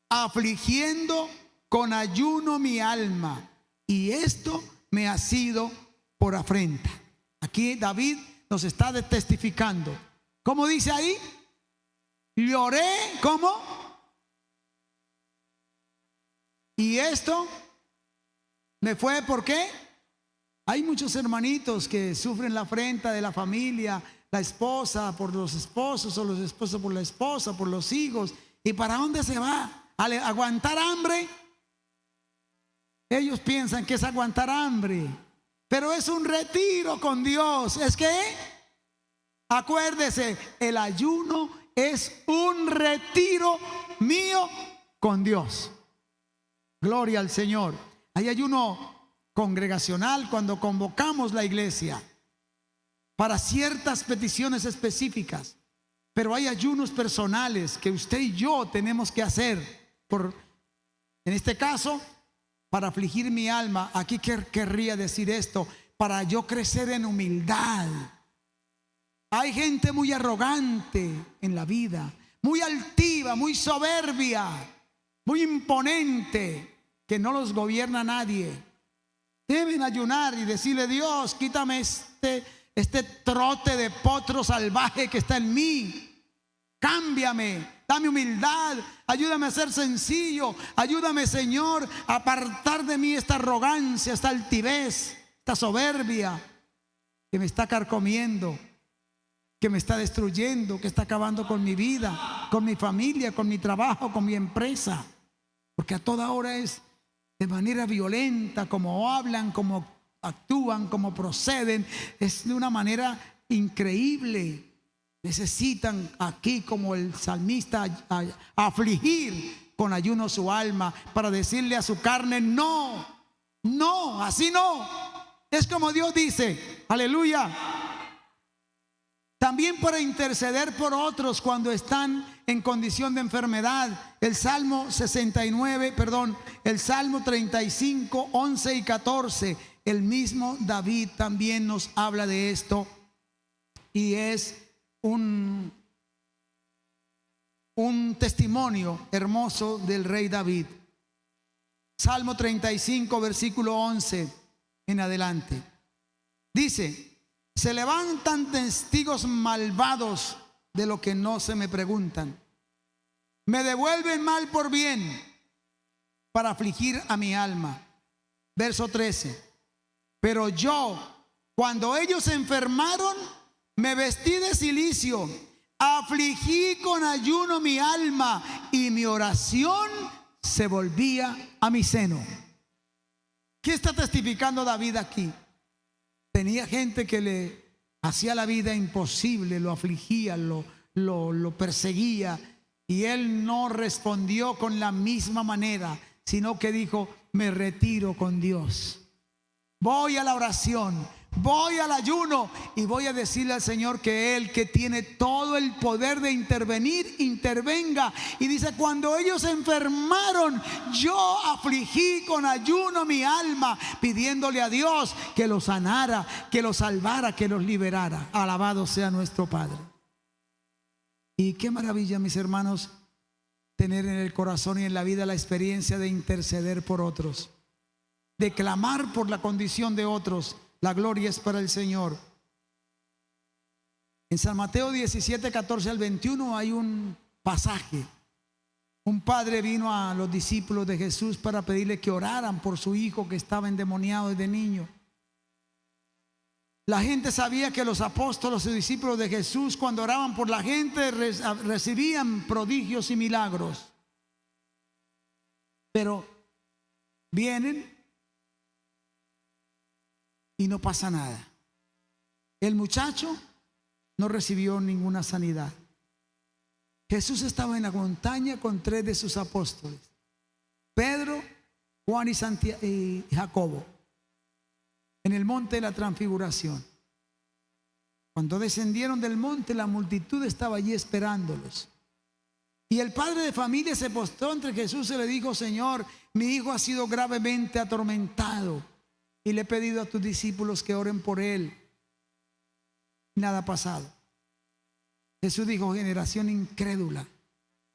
afligiendo con ayuno mi alma, y esto me ha sido por afrenta. Aquí David nos está testificando. ¿Cómo dice ahí? Lloré, ¿cómo? Y esto me fue, ¿por qué? Hay muchos hermanitos que sufren la afrenta de la familia, la esposa por los esposos, o los esposos por la esposa, por los hijos. ¿Y para dónde se va? ¿A aguantar hambre? Ellos piensan que es aguantar hambre, pero es un retiro con Dios. Es que, acuérdese, el ayuno es un retiro mío con Dios. Gloria al Señor. Hay ayuno congregacional cuando convocamos la iglesia para ciertas peticiones específicas, pero hay ayunos personales que usted y yo tenemos que hacer en este caso, para afligir mi alma. Aquí querría decir esto: para yo crecer en humildad. Hay gente muy arrogante en la vida, muy altiva, muy soberbia, muy imponente, que no los gobierna nadie. Deben ayunar y decirle: Dios, quítame este trote de potro salvaje que está en mí. Cámbiame, dame humildad, ayúdame a ser sencillo, ayúdame, Señor, a apartar de mí esta arrogancia, esta altivez, esta soberbia que me está carcomiendo, que me está destruyendo, que está acabando con mi vida, con mi familia, con mi trabajo, con mi empresa. Porque a toda hora es de manera violenta, como hablan, como actúan, como proceden, es de una manera increíble. Necesitan aquí, como el salmista, afligir con ayuno su alma para decirle a su carne: no, no, así no. Es como Dios dice, aleluya. También para interceder por otros cuando están en condición de enfermedad. El Salmo 35, 11 y 14. El mismo David también nos habla de esto. Y es un testimonio hermoso del rey David. Salmo 35, versículo 11 en adelante. Dice: se levantan testigos malvados de lo que no se me preguntan. Me devuelven mal por bien para afligir a mi alma. Verso 13. Pero yo, cuando ellos se enfermaron, me vestí de cilicio, afligí con ayuno mi alma, y mi oración se volvía a mi seno. ¿Qué está testificando David aquí? Tenía gente que le hacía la vida imposible, lo afligía, lo perseguía, y él no respondió con la misma manera, sino que dijo: me retiro con Dios. Voy a la oración, voy al ayuno, y voy a decirle al Señor que Él, que tiene todo el poder de intervenir, intervenga. Y dice: cuando ellos se enfermaron, yo afligí con ayuno mi alma, pidiéndole a Dios que los sanara, que los salvara, que los liberara. Alabado sea nuestro Padre. Y qué maravilla, mis hermanos, tener en el corazón y en la vida la experiencia de interceder por otros, de clamar por la condición de otros. La gloria es para el Señor. En San Mateo 17, 14 al 21 hay un pasaje. Un padre vino a los discípulos de Jesús para pedirle que oraran por su hijo que estaba endemoniado desde niño. La gente sabía que los apóstoles y discípulos de Jesús, cuando oraban por la gente, recibían prodigios y milagros. Pero vienen y no pasa nada. El muchacho no recibió ninguna sanidad. Jesús estaba en la montaña con 3 de sus apóstoles: Pedro, Juan y Jacobo, en el monte de la Transfiguración. Cuando descendieron del monte, la multitud estaba allí esperándolos. Y el padre de familia se postró entre Jesús y le dijo: Señor, mi hijo ha sido gravemente atormentado y le he pedido a tus discípulos que oren por él. Nada ha pasado. Jesús dijo: generación incrédula,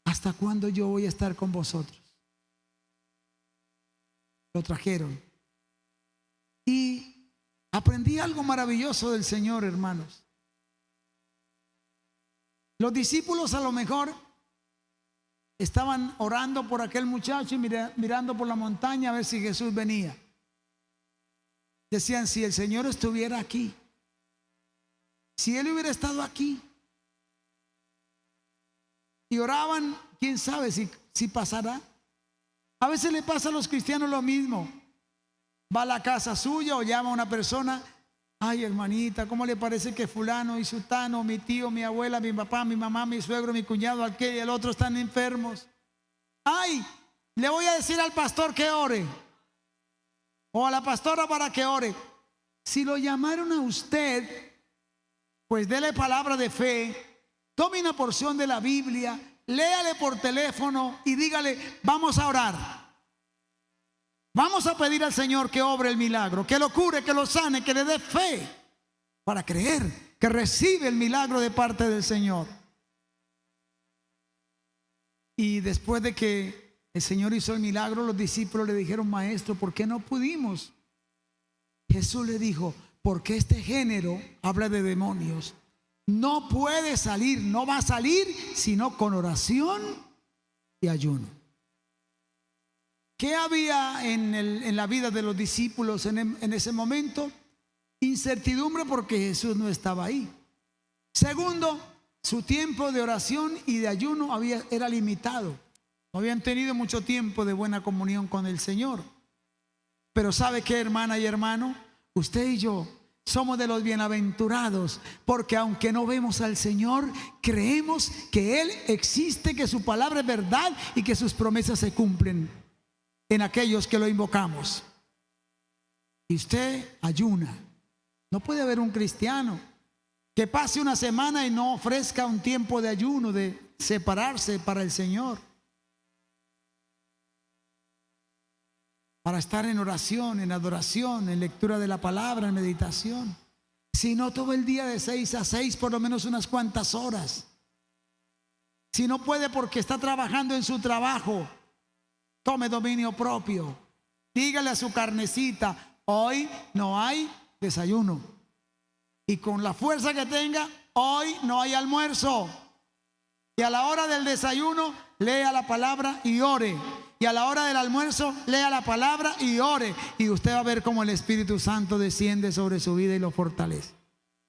¿hasta cuándo yo voy a estar con vosotros? Lo trajeron. Y aprendí algo maravilloso del Señor, hermanos. Los discípulos a lo mejor estaban orando por aquel muchacho y mirando por la montaña a ver si Jesús venía. Decían: si el Señor estuviera aquí, si Él hubiera estado aquí. Y oraban, quién sabe si pasará. A veces le pasa a los cristianos lo mismo. Va a la casa suya o llama a una persona: ay, hermanita, ¿cómo le parece que fulano y sutano, mi tío, mi abuela, mi papá, mi mamá, mi suegro, mi cuñado, aquel y el otro están enfermos? Ay, le voy a decir al pastor que ore, o a la pastora para que ore. Si lo llamaron a usted, pues dele palabra de fe. Tome una porción de la Biblia, léale por teléfono y dígale: vamos a orar. Vamos a pedir al Señor que obre el milagro, que lo cure, que lo sane, que le dé fe para creer que recibe el milagro de parte del Señor. Y después de que el Señor hizo el milagro, los discípulos le dijeron: Maestro, ¿por qué no pudimos? Jesús le dijo: porque este género habla de demonios. No puede salir, no va a salir sino con oración y ayuno. ¿Qué había en la vida de los discípulos en ese momento? Incertidumbre, porque Jesús no estaba ahí. Segundo, su tiempo de oración y de ayuno era limitado. No habían tenido mucho tiempo de buena comunión con el Señor. Pero ¿sabe qué, hermana y hermano? Usted y yo somos de los bienaventurados, porque aunque no vemos al Señor, creemos que Él existe, que su palabra es verdad y que sus promesas se cumplen en aquellos que lo invocamos. Y usted ayuna. No puede haber un cristiano que pase una semana y no ofrezca un tiempo de ayuno, de separarse para el Señor, para estar en oración, en adoración, en lectura de la palabra, en meditación. Si no, todo el día de 6 a 6, por lo menos unas cuantas horas. Si no puede porque está trabajando en su trabajo, tome dominio propio. Dígale a su carnecita: hoy no hay desayuno. Y con la fuerza que tenga, hoy no hay almuerzo. Y a la hora del desayuno, lea la palabra y ore. Y a la hora del almuerzo, lea la palabra y ore. Y usted va a ver cómo el Espíritu Santo desciende sobre su vida y lo fortalece.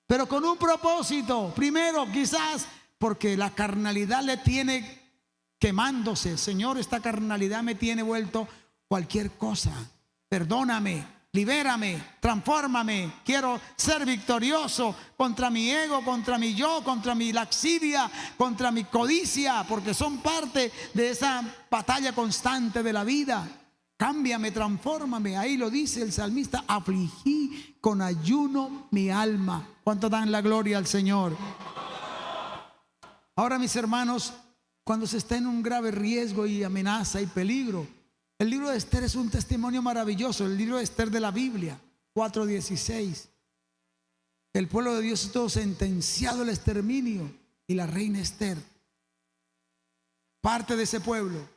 Pero con un propósito. Primero, quizás porque la carnalidad le tiene quemándose. Señor, esta carnalidad me tiene vuelto cualquier cosa. Perdóname, libérame, transfórmame. Quiero ser victorioso contra mi ego, contra mi yo, contra mi laxivia, contra mi codicia, porque son parte de esa batalla constante de la vida. Cámbiame, transfórmame. Ahí lo dice el salmista: afligí con ayuno mi alma. ¿Cuánto dan la gloria al Señor? Ahora, mis hermanos, cuando se está en un grave riesgo y amenaza y peligro, el libro de Esther es un testimonio maravilloso. El libro de Esther de la Biblia, 4:16. El pueblo de Dios estuvo sentenciado al exterminio y la reina Esther, parte de ese pueblo,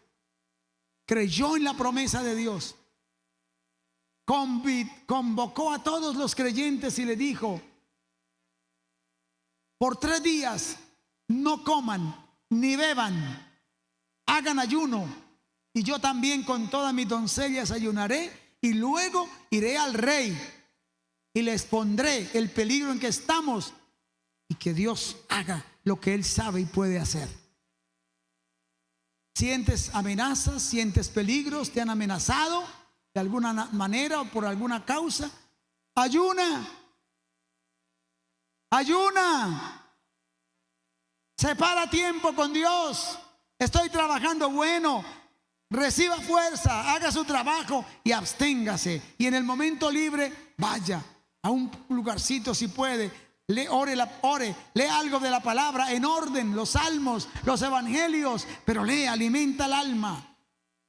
creyó en la promesa de Dios. Convocó a todos los creyentes y le dijo: por 3 días no coman ni beban, hagan ayuno, y yo también con todas mis doncellas ayunaré, y luego iré al rey y les pondré el peligro en que estamos, y que Dios haga lo que Él sabe y puede hacer. ¿Sientes amenazas? ¿Sientes peligros? ¿Te han amenazado de alguna manera o por alguna causa? Ayuna. Ayuna. Separa tiempo con Dios. Estoy trabajando, bueno, reciba fuerza, haga su trabajo y absténgase. Y en el momento libre, vaya a un lugarcito si puede, lee algo de la palabra en orden, los salmos, los evangelios, pero lee, alimenta el alma.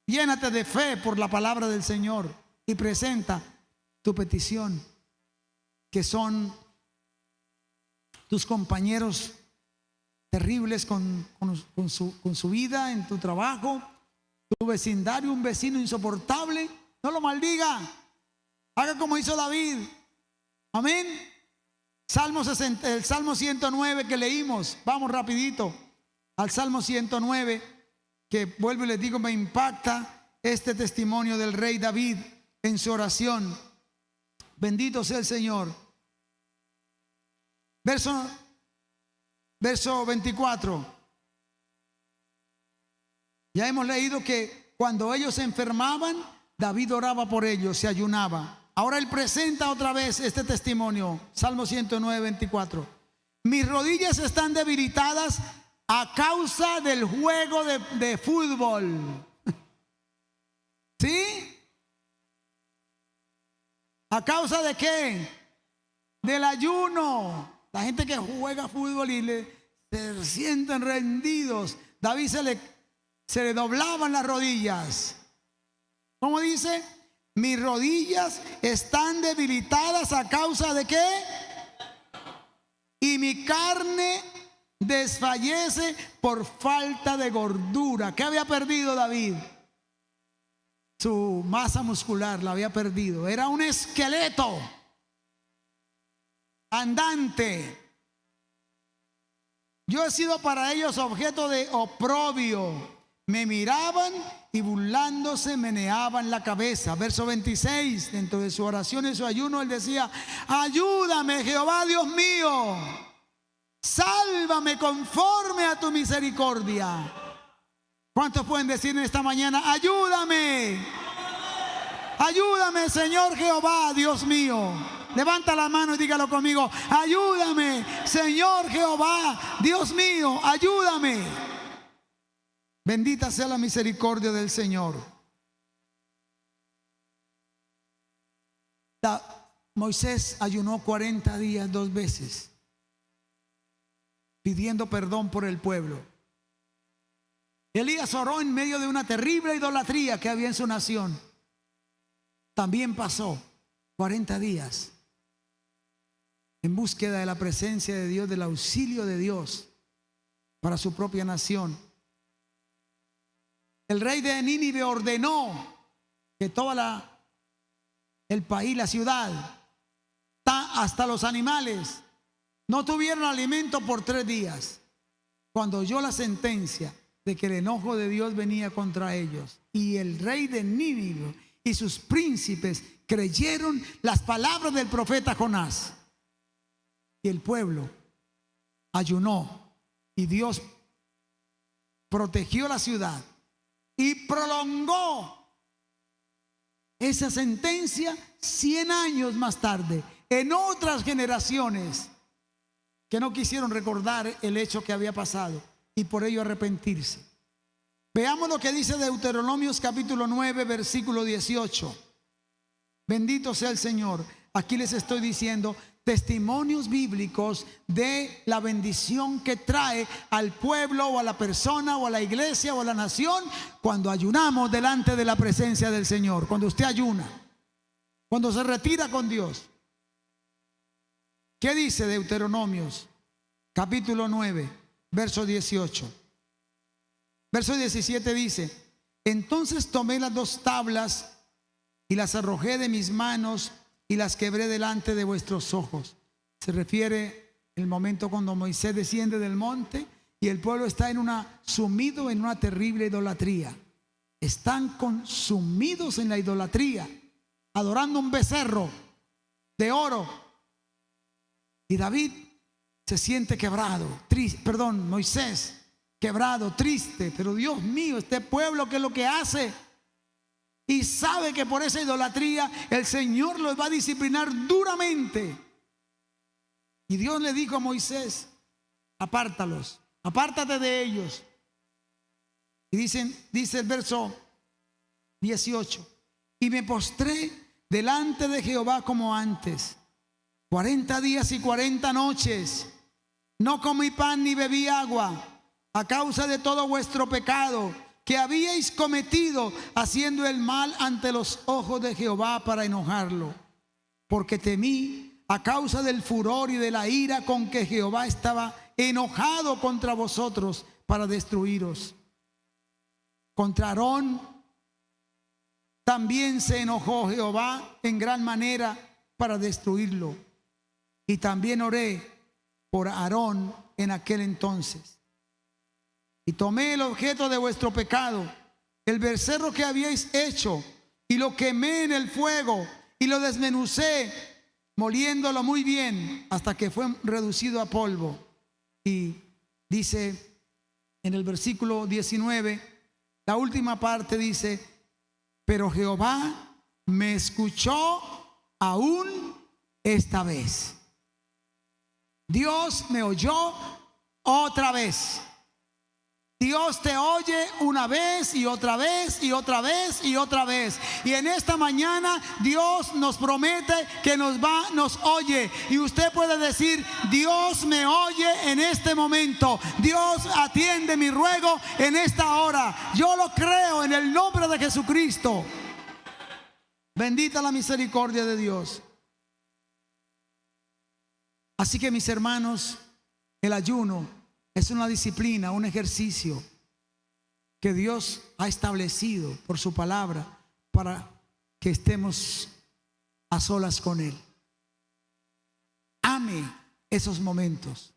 Llénate de fe por la palabra del Señor y presenta tu petición, que son tus compañeros terribles con su vida en tu trabajo, tu vecindario, un vecino insoportable. No lo maldiga, haga como hizo David. Amén. El Salmo 109 que leímos, vamos rapidito al Salmo 109, que vuelvo y les digo, me impacta este testimonio del rey David en su oración. Bendito sea el Señor. Verso 24. Ya hemos leído que cuando ellos se enfermaban, David oraba por ellos, se ayunaba. Ahora él presenta otra vez este testimonio. Salmo 109, 24. Mis rodillas están debilitadas a causa del juego de fútbol. ¿Sí? ¿A causa de qué? Del ayuno. La gente que juega fútbol y se sienten rendidos. David se le doblaban las rodillas. ¿Cómo dice? Mis rodillas están debilitadas a causa de qué? Y mi carne desfallece por falta de gordura. ¿Qué había perdido David? Su masa muscular la había perdido. Era un esqueleto andante. Yo he sido para ellos objeto de oprobio. Me miraban y burlándose meneaban la cabeza. Verso 26, dentro de su oración y su ayuno, él decía: ayúdame, Jehová Dios mío, sálvame conforme a tu misericordia. ¿Cuántos pueden decir en esta mañana: ayúdame? Ayúdame, Señor Jehová Dios mío. Levanta la mano y dígalo conmigo: ayúdame, Señor Jehová Dios mío, ayúdame. Bendita sea la misericordia del Señor. Moisés ayunó 40 días 2 veces, pidiendo perdón por el pueblo. Elías oró en medio de una terrible idolatría que había en su nación. También pasó 40 días en búsqueda de la presencia de Dios, del auxilio de Dios para su propia nación. El rey de Nínive ordenó que todo el país, la ciudad, hasta los animales, no tuvieron alimento por 3 días. Cuando oyó la sentencia de que el enojo de Dios venía contra ellos, y el rey de Nínive y sus príncipes creyeron las palabras del profeta Jonás, y el pueblo ayunó, y Dios protegió la ciudad y prolongó esa sentencia 100 años más tarde en otras generaciones que no quisieron recordar el hecho que había pasado y por ello arrepentirse. Veamos lo que dice Deuteronomios capítulo 9 versículo 18. Bendito sea el Señor. Aquí les estoy diciendo testimonios bíblicos de la bendición que trae al pueblo o a la persona o a la iglesia o a la nación cuando ayunamos delante de la presencia del Señor. Cuando usted ayuna, cuando se retira con Dios. ¿Qué dice Deuteronomios capítulo 9 verso 18? Verso 17 dice: entonces tomé las 2 tablas y las arrojé de mis manos y las quebré delante de vuestros ojos. Se refiere el momento cuando Moisés desciende del monte y el pueblo está sumido en una terrible idolatría. Están consumidos en la idolatría, adorando un becerro de oro. Y David se siente quebrado, Moisés quebrado, triste. Pero Dios mío, este pueblo, ¿qué es lo que hace? Y sabe que por esa idolatría el Señor los va a disciplinar duramente. Y Dios le dijo a Moisés: apártalos, apártate de ellos. Y dice el verso 18: y me postré delante de Jehová como antes, 40 días y 40 noches. No comí pan ni bebí agua a causa de todo vuestro pecado que habíais cometido haciendo el mal ante los ojos de Jehová para enojarlo. Porque temí a causa del furor y de la ira con que Jehová estaba enojado contra vosotros para destruiros. Contra Aarón también se enojó Jehová en gran manera para destruirlo. Y también oré por Aarón en aquel entonces. Y tomé el objeto de vuestro pecado, el becerro que habíais hecho, y lo quemé en el fuego, y lo desmenucé, moliéndolo muy bien, hasta que fue reducido a polvo. Y dice en el versículo 19, la última parte dice: pero Jehová me escuchó aún esta vez. Dios me oyó otra vez. Dios te oye una vez y otra vez y otra vez y otra vez. Y en esta mañana Dios nos promete que nos oye. Y usted puede decir: Dios me oye en este momento. Dios atiende mi ruego en esta hora. Yo lo creo en el nombre de Jesucristo. Bendita la misericordia de Dios. Así que, mis hermanos, el ayuno es una disciplina, un ejercicio que Dios ha establecido por su palabra para que estemos a solas con Él. Ame esos momentos,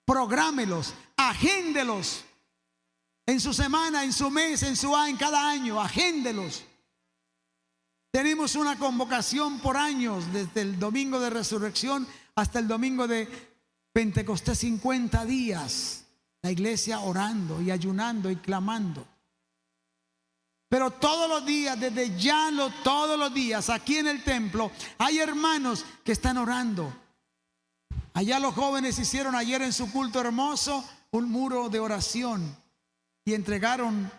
prográmelos, agéndelos en su semana, en su mes, en cada año, agéndelos. Tenemos una convocación por años, desde el domingo de resurrección hasta el domingo de Pentecostés, 50 días. La iglesia orando y ayunando y clamando. Pero todos los días, todos los días, aquí en el templo, hay hermanos que están orando. Allá los jóvenes hicieron ayer en su culto hermoso un muro de oración y entregaron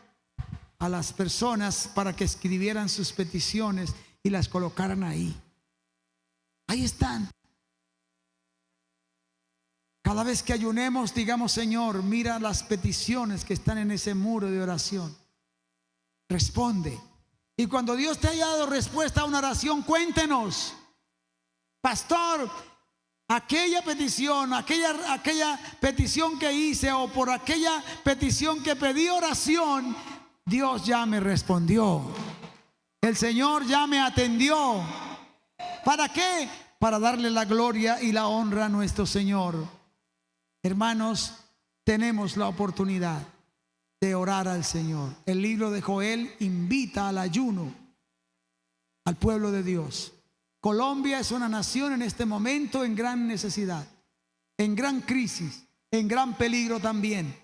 a las personas para que escribieran sus peticiones y las colocaran ahí. Ahí están. Cada vez que ayunemos, digamos: Señor, mira las peticiones que están en ese muro de oración. Responde. Y cuando Dios te haya dado respuesta a una oración, cuéntenos: pastor, aquella petición que hice, o por aquella petición que pedí oración, Dios ya me respondió. El Señor ya me atendió. ¿Para qué? Para darle la gloria y la honra a nuestro Señor. Hermanos, tenemos la oportunidad de orar al Señor. El libro de Joel invita al ayuno al pueblo de Dios. Colombia es una nación en este momento en gran necesidad, en gran crisis, en gran peligro también.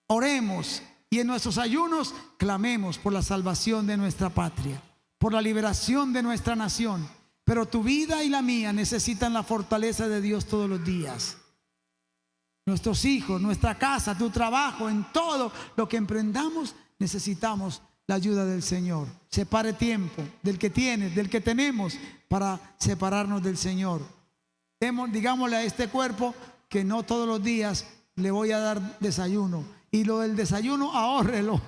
Oremos y en nuestros ayunos clamemos por la salvación de nuestra patria, por la liberación de nuestra nación. Pero tu vida y la mía necesitan la fortaleza de Dios todos los días. Nuestros hijos, nuestra casa, tu trabajo, en todo lo que emprendamos, necesitamos la ayuda del Señor. Separe tiempo del que tienes, del que tenemos, para separarnos del Señor. Digámosle a este cuerpo que no todos los días le voy a dar desayuno. Y lo del desayuno, ahórrelo.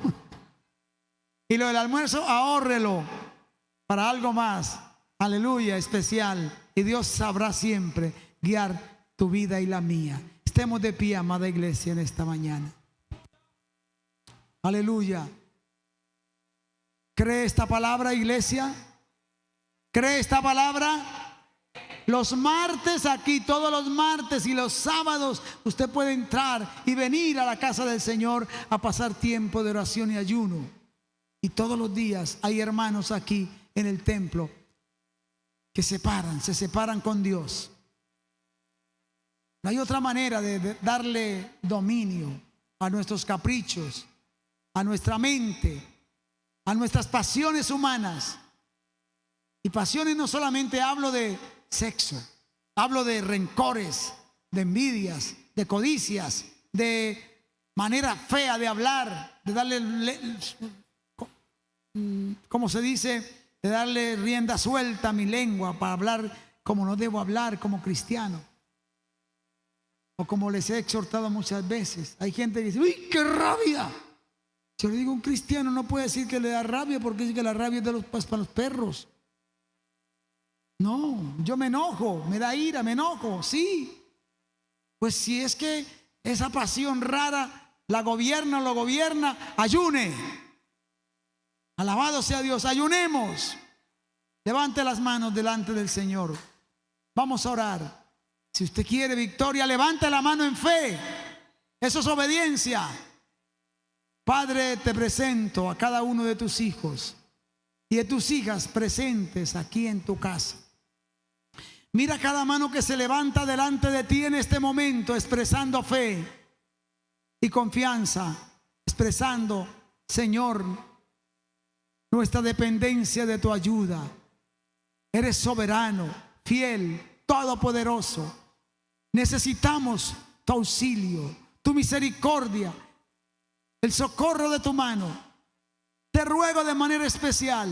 Y lo del almuerzo, ahórrelo para algo más. Aleluya, especial. Y Dios sabrá siempre guiar tu vida y la mía. Estemos de pie, amada iglesia, en esta mañana. Aleluya. ¿Cree esta palabra, iglesia? ¿Cree esta palabra? Los martes aquí, todos los martes y los sábados, usted puede entrar y venir a la casa del Señor a pasar tiempo de oración y ayuno. Y todos los días hay hermanos aquí en el templo que se separan con Dios. No hay otra manera de darle dominio a nuestros caprichos, a nuestra mente, a nuestras pasiones humanas. Y pasiones no solamente hablo de sexo, hablo de rencores, de envidias, de codicias, de manera fea de hablar, de darle, ¿cómo se dice? De darle rienda suelta a mi lengua para hablar como no debo hablar como cristiano. O como les he exhortado muchas veces. Hay gente que dice, ¡uy, qué rabia! Yo le digo, un cristiano no puede decir que le da rabia porque dice que la rabia es para los perros. No, yo me enojo, me da ira, me enojo, sí. Pues si es que esa pasión rara la gobierna o lo gobierna, ayune. Alabado sea Dios, ayunemos. Levante las manos delante del Señor. Vamos a orar. Si usted quiere victoria, levante la mano en fe. Eso es obediencia. Padre, te presento a cada uno de tus hijos y de tus hijas presentes aquí en tu casa. Mira cada mano que se levanta delante de ti en este momento, expresando fe y confianza, expresando, Señor, nuestra dependencia de tu ayuda. Eres soberano, fiel, todopoderoso. Necesitamos tu auxilio, tu misericordia, el socorro de tu mano. Te ruego de manera especial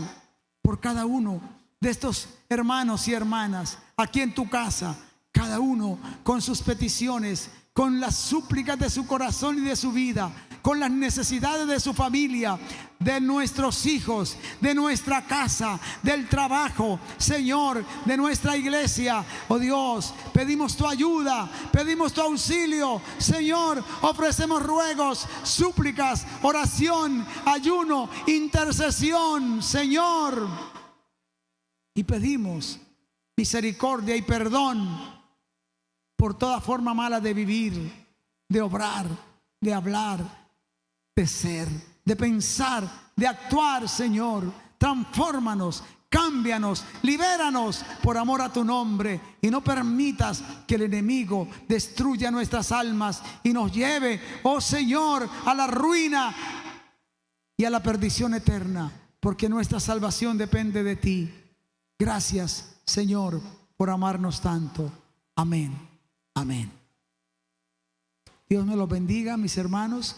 por cada uno de estos hermanos y hermanas aquí en tu casa, cada uno con sus peticiones, con las súplicas de su corazón y de su vida, con las necesidades de su familia, de nuestros hijos, de nuestra casa, del trabajo, Señor, de nuestra iglesia. Oh Dios, pedimos tu ayuda, pedimos tu auxilio, Señor. Ofrecemos ruegos, súplicas, oración, ayuno, intercesión, Señor. Y pedimos misericordia y perdón por toda forma mala de vivir, de obrar, de hablar, de ser, de pensar, de actuar, Señor. Transfórmanos, cámbianos, libéranos por amor a tu nombre y no permitas que el enemigo destruya nuestras almas y nos lleve, oh Señor, a la ruina y a la perdición eterna, porque nuestra salvación depende de ti. Gracias, Señor, por amarnos tanto. Amén. Amén. Dios me los bendiga, mis hermanos.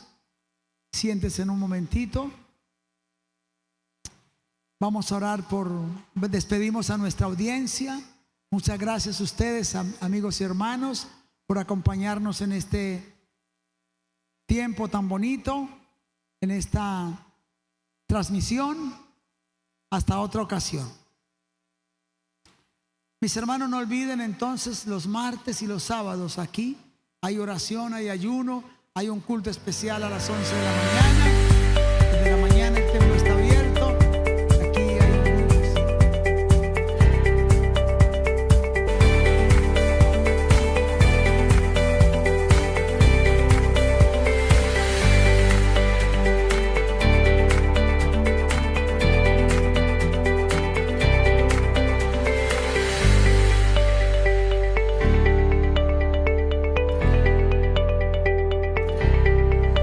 Siéntense en un momentito. Vamos a orar despedimos a nuestra audiencia. Muchas gracias a ustedes, amigos y hermanos, por acompañarnos en este tiempo tan bonito, en esta transmisión. Hasta otra ocasión. Mis hermanos, no olviden entonces los martes y los sábados aquí hay oración, hay ayuno, hay un culto especial a las 11 de la mañana.